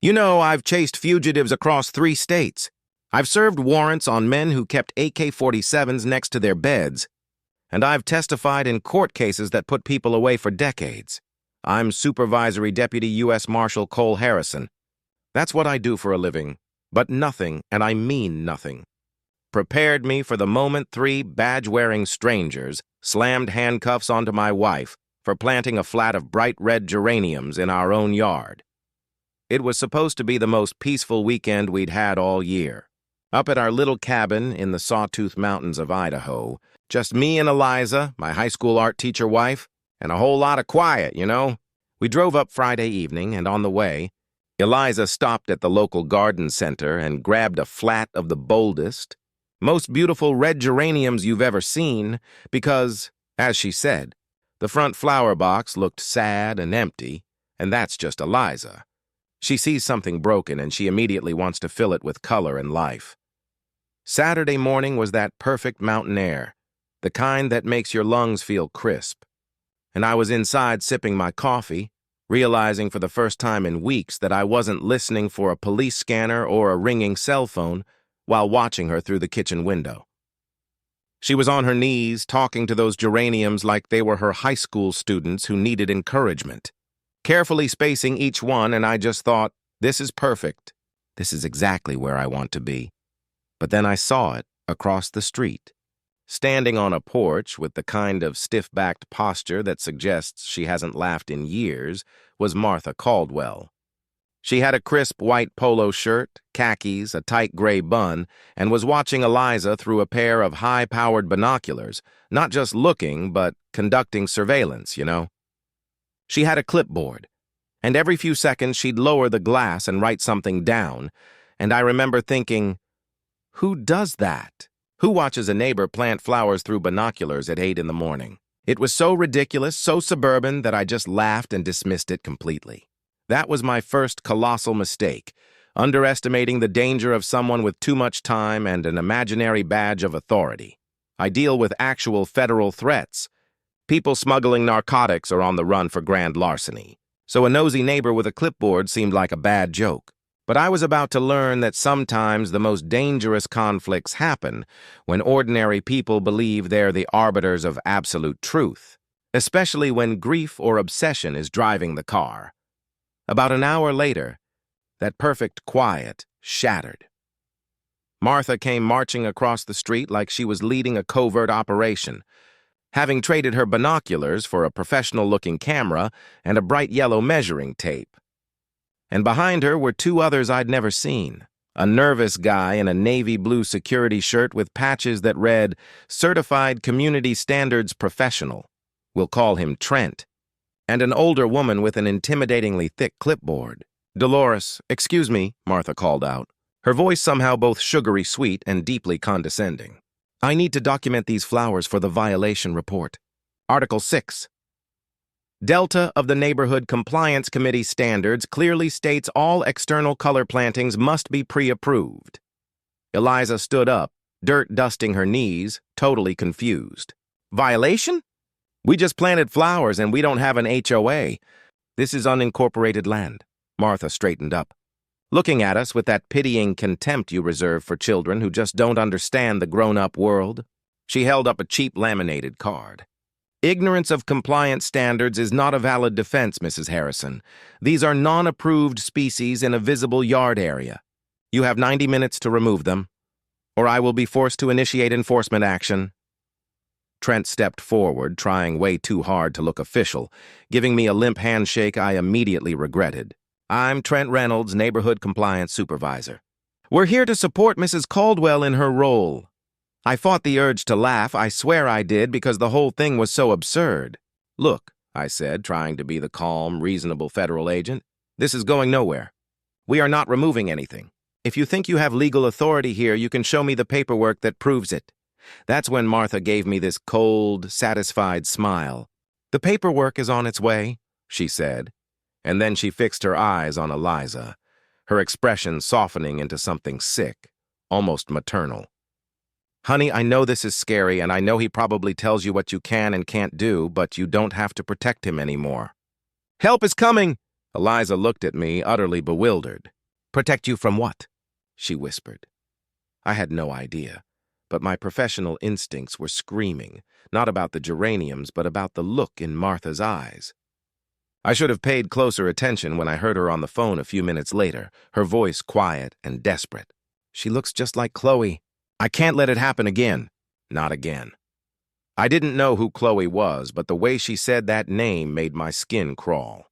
You know, I've chased fugitives across 3 states. I've served warrants on men who kept AK-47s next to their beds, and I've testified in court cases that put people away for decades. I'm Supervisory Deputy U.S. Marshal Cole Harrison. That's what I do for a living, but nothing, and I mean nothing, prepared me for the moment 3 badge-wearing strangers slammed handcuffs onto my wife for planting a flat of bright red geraniums in our own yard. It was supposed to be the most peaceful weekend we'd had all year. Up at our little cabin in the Sawtooth Mountains of Idaho, just me and Eliza, my high school art teacher wife, and a whole lot of quiet, you know. We drove up Friday evening, and on the way, Eliza stopped at the local garden center and grabbed a flat of the boldest, most beautiful red geraniums you've ever seen because, as she said, the front flower box looked sad and empty, and that's just Eliza. She sees something broken and she immediately wants to fill it with color and life. Saturday morning was that perfect mountain air, the kind that makes your lungs feel crisp. And I was inside sipping my coffee, realizing for the first time in weeks that I wasn't listening for a police scanner or a ringing cell phone while watching her through the kitchen window. She was on her knees talking to those geraniums like they were her high school students who needed encouragement, carefully spacing each one, and I just thought, this is perfect. This is exactly where I want to be. But then I saw it across the street. Standing on a porch with the kind of stiff-backed posture that suggests she hasn't laughed in years was Martha Caldwell. She had a crisp white polo shirt, khakis, a tight gray bun, and was watching Eliza through a pair of high-powered binoculars, not just looking, but conducting surveillance, you know. She had a clipboard, and every few seconds she'd lower the glass and write something down, and I remember thinking, who does that? Who watches a neighbor plant flowers through binoculars at 8 in the morning? It was so ridiculous, so suburban, that I just laughed and dismissed it completely. That was my first colossal mistake, underestimating the danger of someone with too much time and an imaginary badge of authority. I deal with actual federal threats. People smuggling narcotics are on the run for grand larceny, so a nosy neighbor with a clipboard seemed like a bad joke. But I was about to learn that sometimes the most dangerous conflicts happen when ordinary people believe they're the arbiters of absolute truth, especially when grief or obsession is driving the car. About an hour later, that perfect quiet shattered. Martha came marching across the street like she was leading a covert operation, having traded her binoculars for a professional-looking camera and a bright yellow measuring tape. And behind her were 2 others I'd never seen, a nervous guy in a navy blue security shirt with patches that read, Certified Community Standards Professional. We'll call him Trent. And an older woman with an intimidatingly thick clipboard. Dolores, excuse me, Martha called out, her voice somehow both sugary sweet and deeply condescending. I need to document these flowers for the violation report. Article 6. Delta of the Neighborhood Compliance Committee standards clearly states all external color plantings must be pre-approved. Eliza stood up, dirt dusting her knees, totally confused. Violation? We just planted flowers and we don't have an HOA. This is unincorporated land. Martha straightened up, looking at us with that pitying contempt you reserve for children who just don't understand the grown-up world. She held up a cheap laminated card. Ignorance of compliance standards is not a valid defense, Mrs. Harrison. These are non-approved species in a visible yard area. You have 90 minutes to remove them, or I will be forced to initiate enforcement action. Trent stepped forward, trying way too hard to look official, giving me a limp handshake I immediately regretted. I'm Trent Reynolds, Neighborhood Compliance Supervisor. We're here to support Mrs. Caldwell in her role. I fought the urge to laugh, I swear I did, because the whole thing was so absurd. Look, I said, trying to be the calm, reasonable federal agent, this is going nowhere. We are not removing anything. If you think you have legal authority here, you can show me the paperwork that proves it. That's when Martha gave me this cold, satisfied smile. The paperwork is on its way, she said, and then she fixed her eyes on Eliza, her expression softening into something sick, almost maternal. Honey, I know this is scary, and I know he probably tells you what you can and can't do, but you don't have to protect him anymore. Help is coming! Eliza looked at me, utterly bewildered. Protect you from what? She whispered. I had no idea, but my professional instincts were screaming, not about the geraniums, but about the look in Martha's eyes. I should have paid closer attention when I heard her on the phone a few minutes later, her voice quiet and desperate. She looks just like Chloe. I can't let it happen again. Not again. I didn't know who Chloe was, but the way she said that name made my skin crawl.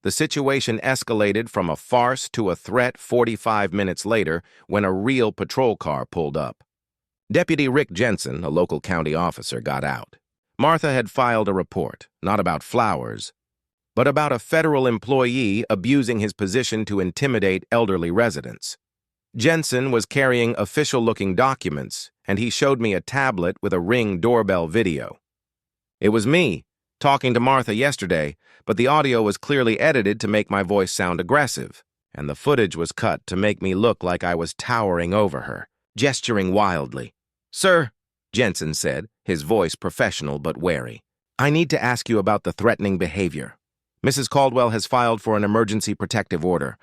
The situation escalated from a farce to a threat 45 minutes later when a real patrol car pulled up. Deputy Rick Jensen, a local county officer, got out. Martha had filed a report, not about flowers, but about a federal employee abusing his position to intimidate elderly residents. Jensen was carrying official-looking documents, and he showed me a tablet with a Ring doorbell video. It was me, talking to Martha yesterday, but the audio was clearly edited to make my voice sound aggressive, and the footage was cut to make me look like I was towering over her, gesturing wildly. "Sir," Jensen said, his voice professional but wary, "I need to ask you about the threatening behavior. Mrs. Caldwell has filed for an emergency protective order.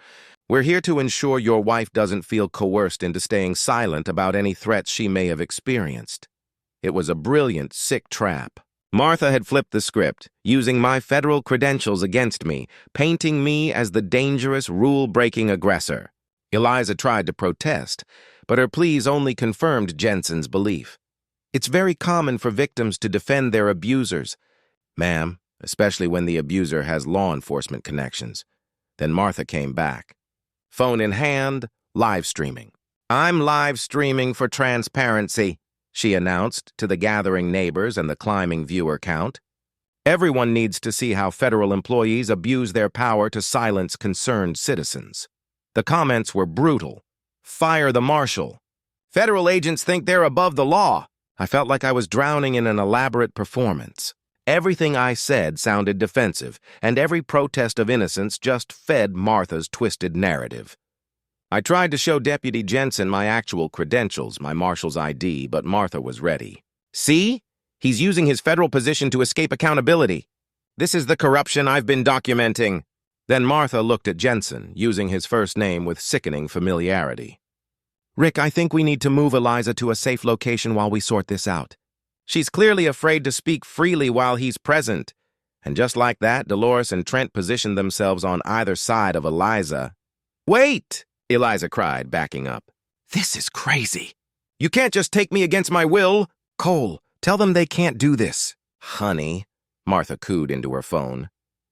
We're here to ensure your wife doesn't feel coerced into staying silent about any threats she may have experienced." It was a brilliant, sick trap. Martha had flipped the script, using my federal credentials against me, painting me as the dangerous, rule-breaking aggressor. Eliza tried to protest, but her pleas only confirmed Jensen's belief. It's very common for victims to defend their abusers, ma'am, especially when the abuser has law enforcement connections. Then Martha came back. Phone in hand, live streaming. "I'm live streaming for transparency," she announced to the gathering neighbors and the climbing viewer count. Everyone needs to see how federal employees abuse their power to silence concerned citizens. The comments were brutal. "Fire the marshal." "Federal agents think they're above the law." I felt like I was drowning in an elaborate performance. Everything I said sounded defensive, and every protest of innocence just fed Martha's twisted narrative. I tried to show Deputy Jensen my actual credentials, my marshal's ID, but Martha was ready. "See? He's using his federal position to escape accountability. This is the corruption I've been documenting." Then Martha looked at Jensen, using his first name with sickening familiarity. "Rick, I think we need to move Eliza to a safe location while we sort this out. She's clearly afraid to speak freely while he's present." And just like that, Dolores and Trent positioned themselves on either side of Eliza. "Wait!" Eliza cried, backing up. "This is crazy. You can't just take me against my will." "Cole, tell them they can't do this." "Honey," Martha cooed into her phone.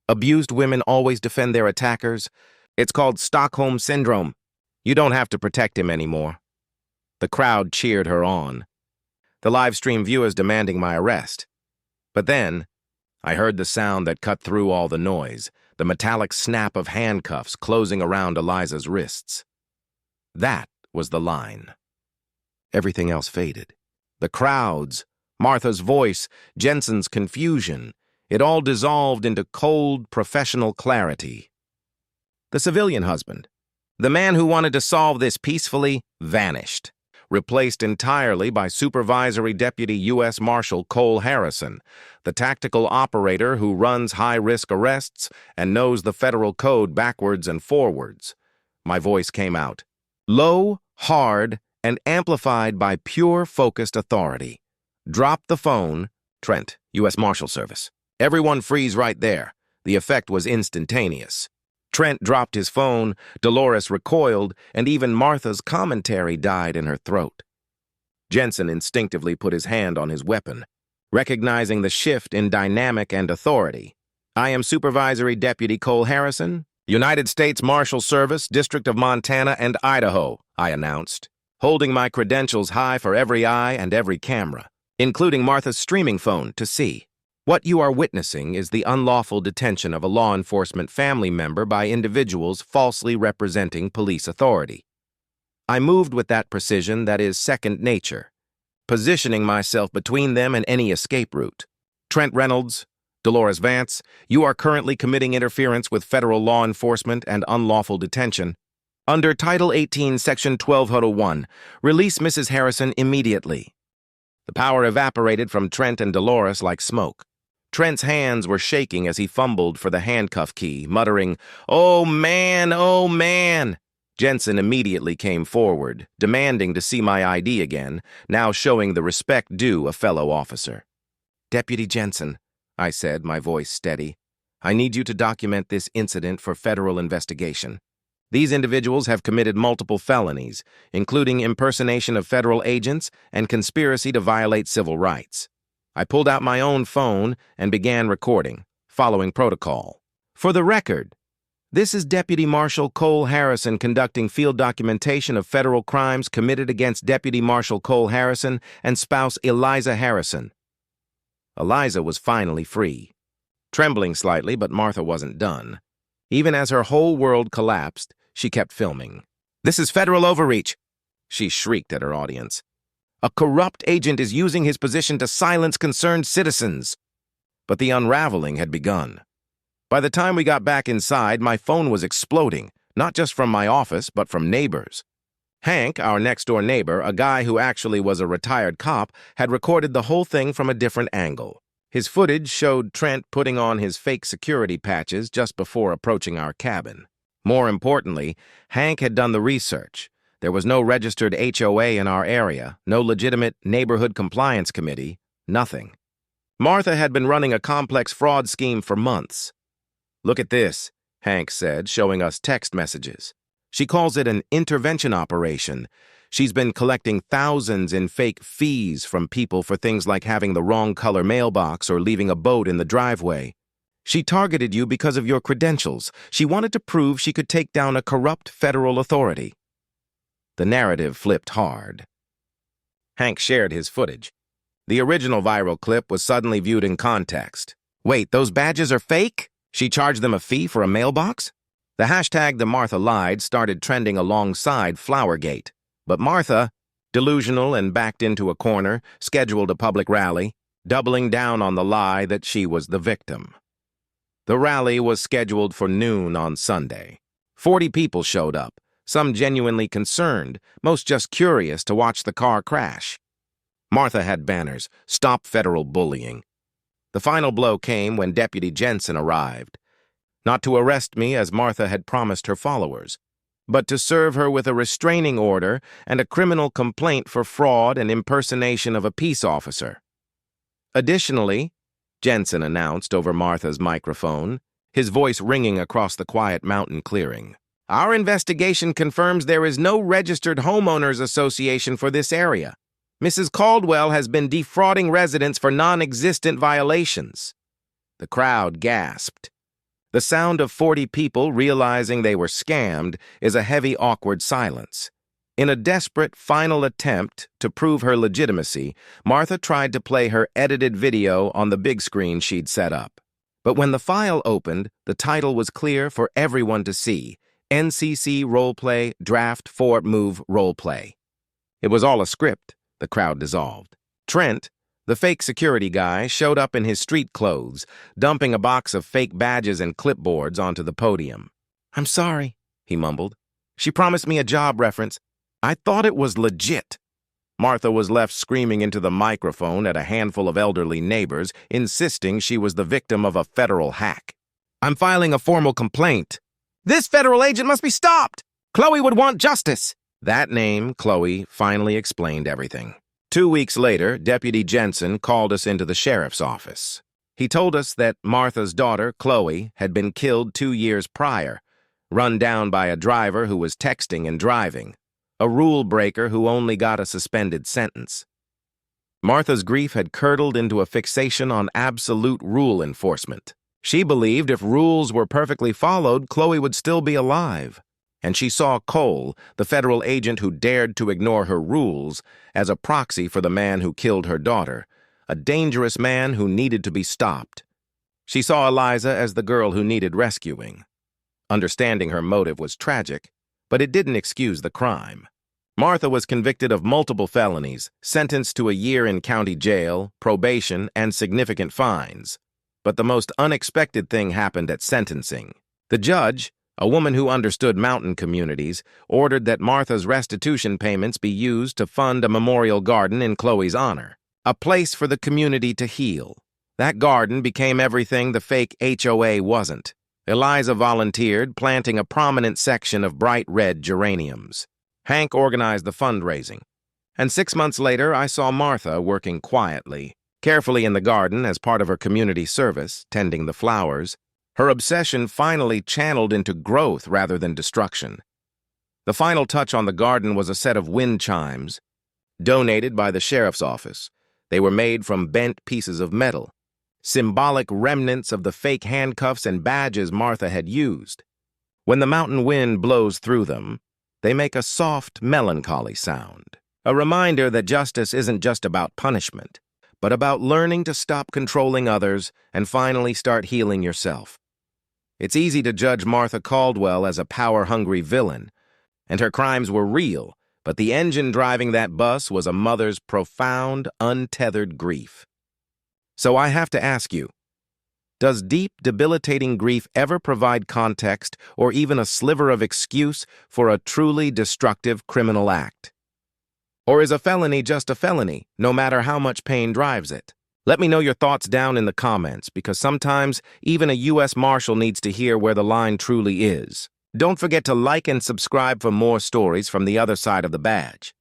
"Abused women always defend their attackers. It's called Stockholm Syndrome. You don't have to protect him anymore." The crowd cheered her on, the live stream viewers demanding my arrest. But then, I heard the sound that cut through all the noise, the metallic snap of handcuffs closing around Eliza's wrists. That was the line. Everything else faded. The crowds, Martha's voice, Jensen's confusion, it all dissolved into cold, professional clarity. The civilian husband, the man who wanted to solve this peacefully, vanished, replaced entirely by Supervisory Deputy U.S. Marshal Cole Harrison, the tactical operator who runs high-risk arrests and knows the federal code backwards and forwards. My voice came out, low, hard, and amplified by pure, focused authority. "Drop the phone." Trent, U.S. Marshals Service. Everyone freeze right there. The effect was instantaneous. Trent dropped his phone, Dolores recoiled, and even Martha's commentary died in her throat. Jensen instinctively put his hand on his weapon, recognizing the shift in dynamic and authority. "I am Supervisory Deputy Cole Harrison, United States Marshals Service, District of Montana and Idaho," I announced, holding my credentials high for every eye and every camera, including Martha's streaming phone, to see. "What you are witnessing is the unlawful detention of a law enforcement family member by individuals falsely representing police authority." I moved with that precision that is second nature, positioning myself between them and any escape route. "Trent Reynolds, Dolores Vance, you are currently committing interference with federal law enforcement and unlawful detention. Under Title 18, Section 1201, release Mrs. Harrison immediately." The power evaporated from Trent and Dolores like smoke. Trent's hands were shaking as he fumbled for the handcuff key, muttering, "Oh man, oh man." Jensen immediately came forward, demanding to see my ID again, now showing the respect due a fellow officer. "Deputy Jensen," I said, my voice steady, "I need you to document this incident for federal investigation. These individuals have committed multiple felonies, including impersonation of federal agents and conspiracy to violate civil rights." I pulled out my own phone and began recording, following protocol. "For the record, this is Deputy Marshal Cole Harrison conducting field documentation of federal crimes committed against Deputy Marshal Cole Harrison and spouse Eliza Harrison." Eliza was finally free. Trembling slightly, but Martha wasn't done. Even as her whole world collapsed, she kept filming. "This is federal overreach," she shrieked at her audience. "A corrupt agent is using his position to silence concerned citizens." But the unraveling had begun. By the time we got back inside, my phone was exploding, not just from my office, but from neighbors. Hank, our next-door neighbor, a guy who actually was a retired cop, had recorded the whole thing from a different angle. His footage showed Trent putting on his fake security patches just before approaching our cabin. More importantly, Hank had done the research. There was no registered HOA in our area, no legitimate neighborhood compliance committee, nothing. Martha had been running a complex fraud scheme for months. "Look at this," Hank said, showing us text messages. "She calls it an intervention operation. She's been collecting thousands in fake fees from people for things like having the wrong color mailbox or leaving a boat in the driveway. She targeted you because of your credentials. She wanted to prove she could take down a corrupt federal authority." The narrative flipped hard. Hank shared his footage. The original viral clip was suddenly viewed in context. "Wait, those badges are fake? She charged them a fee for a mailbox?" The hashtag "The Martha Lied" started trending alongside Flowergate. But Martha, delusional and backed into a corner, scheduled a public rally, doubling down on the lie that she was the victim. The rally was scheduled for noon on Sunday. 40 people showed up, some genuinely concerned, most just curious to watch the car crash. Martha had banners, "Stop Federal Bullying." The final blow came when Deputy Jensen arrived. Not to arrest me as Martha had promised her followers, but to serve her with a restraining order and a criminal complaint for fraud and impersonation of a peace officer. Additionally, Jensen announced over Martha's microphone, his voice ringing across the quiet mountain clearing, "Our investigation confirms there is no registered homeowners association for this area. Mrs. Caldwell has been defrauding residents for non-existent violations." The crowd gasped. The sound of 40 people realizing they were scammed is a heavy, awkward silence. In a desperate final attempt to prove her legitimacy, Martha tried to play her edited video on the big screen she'd set up. But when the file opened, the title was clear for everyone to see: NCC Roleplay Draft 4 Move Roleplay. It was all a script. The crowd dissolved. Trent, the fake security guy, showed up in his street clothes, dumping a box of fake badges and clipboards onto the podium. "I'm sorry," he mumbled. "She promised me a job reference. I thought it was legit." Martha was left screaming into the microphone at a handful of elderly neighbors, insisting she was the victim of a federal hack. "I'm filing a formal complaint. This federal agent must be stopped. Chloe would want justice." That name, Chloe, finally explained everything. 2 weeks later, Deputy Jensen called us into the sheriff's office. He told us that Martha's daughter, Chloe, had been killed 2 years prior, run down by a driver who was texting and driving, a rule breaker who only got a suspended sentence. Martha's grief had curdled into a fixation on absolute rule enforcement. She believed if rules were perfectly followed, Chloe would still be alive. And she saw Cole, the federal agent who dared to ignore her rules, as a proxy for the man who killed her daughter, a dangerous man who needed to be stopped. She saw Eliza as the girl who needed rescuing. Understanding her motive was tragic, but it didn't excuse the crime. Martha was convicted of multiple felonies, sentenced to a year in county jail, probation, and significant fines. But the most unexpected thing happened at sentencing. The judge, a woman who understood mountain communities, ordered that Martha's restitution payments be used to fund a memorial garden in Chloe's honor, a place for the community to heal. That garden became everything the fake HOA wasn't: Eliza volunteered, planting a prominent section of bright red geraniums. Hank organized the fundraising. And 6 months later, I saw Martha working quietly, carefully in the garden as part of her community service, tending the flowers. Her obsession finally channeled into growth rather than destruction. The final touch on the garden was a set of wind chimes, donated by the sheriff's office. They were made from bent pieces of metal, symbolic remnants of the fake handcuffs and badges Martha had used. When the mountain wind blows through them, they make a soft, melancholy sound, a reminder that justice isn't just about punishment, but about learning to stop controlling others and finally start healing yourself. It's easy to judge Martha Caldwell as a power-hungry villain, and her crimes were real, but the engine driving that bus was a mother's profound, untethered grief. So I have to ask you, does deep, debilitating grief ever provide context or even a sliver of excuse for a truly destructive criminal act? Or is a felony just a felony, no matter how much pain drives it? Let me know your thoughts down in the comments, because sometimes even a U.S. Marshal needs to hear where the line truly is. Don't forget to like and subscribe for more stories from the other side of the badge.